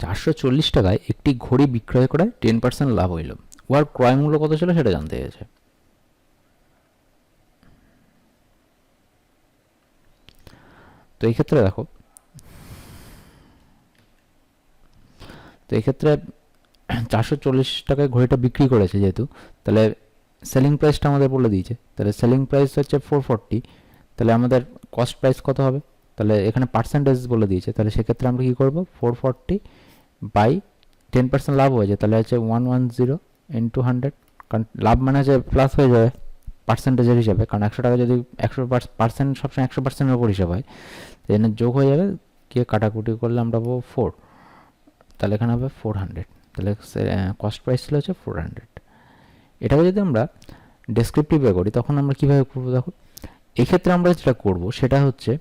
440 টাকায় একটি ঘড়ি বিক্রয় করে 10% লাভ হইল, উহার ক্রয় মূল্য কত ছিল সেটা জানতে গেছে। তো এই ক্ষেত্রে দেখো, তো এই ক্ষেত্রে 440 টাকায় ঘড়িটা বিক্রি করেছে যেহেতু, তাহলে সেলিং প্রাইসটা আমাদের বলে দিয়েছে, তাহলে সেলিং প্রাইস হচ্ছে 440, তাহলে আমাদের কস্ট প্রাইস কত হবে, তাহলে এখানে পার্সেন্টেজ বলে দিয়েছে, তাহলে সেক্ষেত্রে আমরা কী করবো, 440 বাই 10% লাভ হয়েছে, তাহলে হচ্ছে 110 ইন্টু 100, কারণ লাভ মানে হচ্ছে প্লাস হয়ে যাবে পার্সেন্টেজের হিসাবে, কারণ 100 টাকা যদি 100% সবসময় 100%-এর উপর হিসাব হয়, তো এখানে যোগ হয়ে যাবে, গিয়ে কাটাকুটি করলে আমরা পাবো 4, তাহলে এখানে হবে 400, তাহলে কস্ট প্রাইস ছিল হচ্ছে 400। এটাকে যদি আমরা ডেসক্রিপটিভে করি তখন আমরা কীভাবে করবো দেখো, এক্ষেত্রে আমরা যেটা করব সেটা হচ্ছে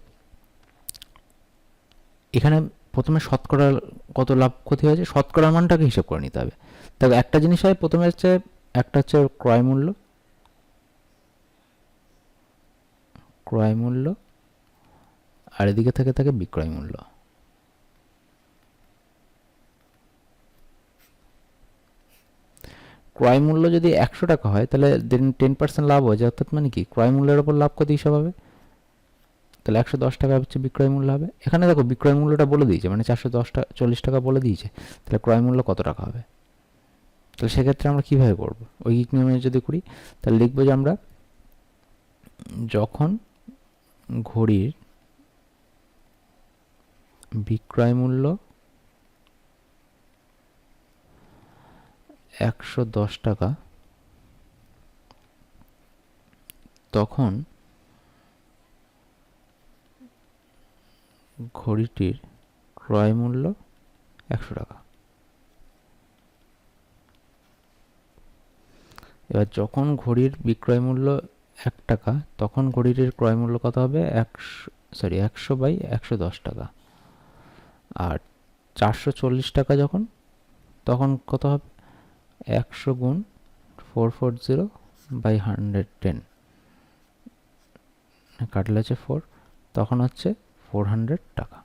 এখানে প্রথমে শতকরা কত লাভ ক্ষতি হয়েছে শতকরার মানটাকে হিসাব করে নিতে হবে। তবে একটা জিনিস হয়, প্রথমে হচ্ছে একটা হচ্ছে ক্রয় মূল্য, আর এদিকে থেকে থাকে বিক্রয় মূল্য। ক্রয় মূল্য যদি 100 টাকা হয় তাহলে 10% লাভ হয়ে যায়, অর্থাৎ মানে কি ক্রয় মূল্যের ওপর লাভ কত হিসাব হবে, তাহলে 110 টাকা হচ্ছে বিক্রয় মূল্য হবে। এখানে দেখো বিক্রয় মূল্যটা বলে দিয়েছে, মানে 440 টাকা বলে দিয়েছে, তাহলে ক্রয় মূল্য কত টাকা হবে। তাহলে সেক্ষেত্রে আমরা কীভাবে করবো, ঐকিক নিয়মে যদি করি তাহলে লিখবো যে আমরা যখন ঘড়ির বিক্রয় মূল্য 110 টাকা, তখন ঘড়িটির ক্রয় মূল্য 100 টাকা। এবার যখন ঘড়ির বিক্রয় মূল্য 1 টাকা, তখন ঘড়িটির ক্রয় মূল্য কত হবে, 100/110 টাকা। আর 440 টাকা যখন, তখন কত হবে, 100 × 440/110, কাটলে হচ্ছে 4, তখন হচ্ছে 400 টাকা।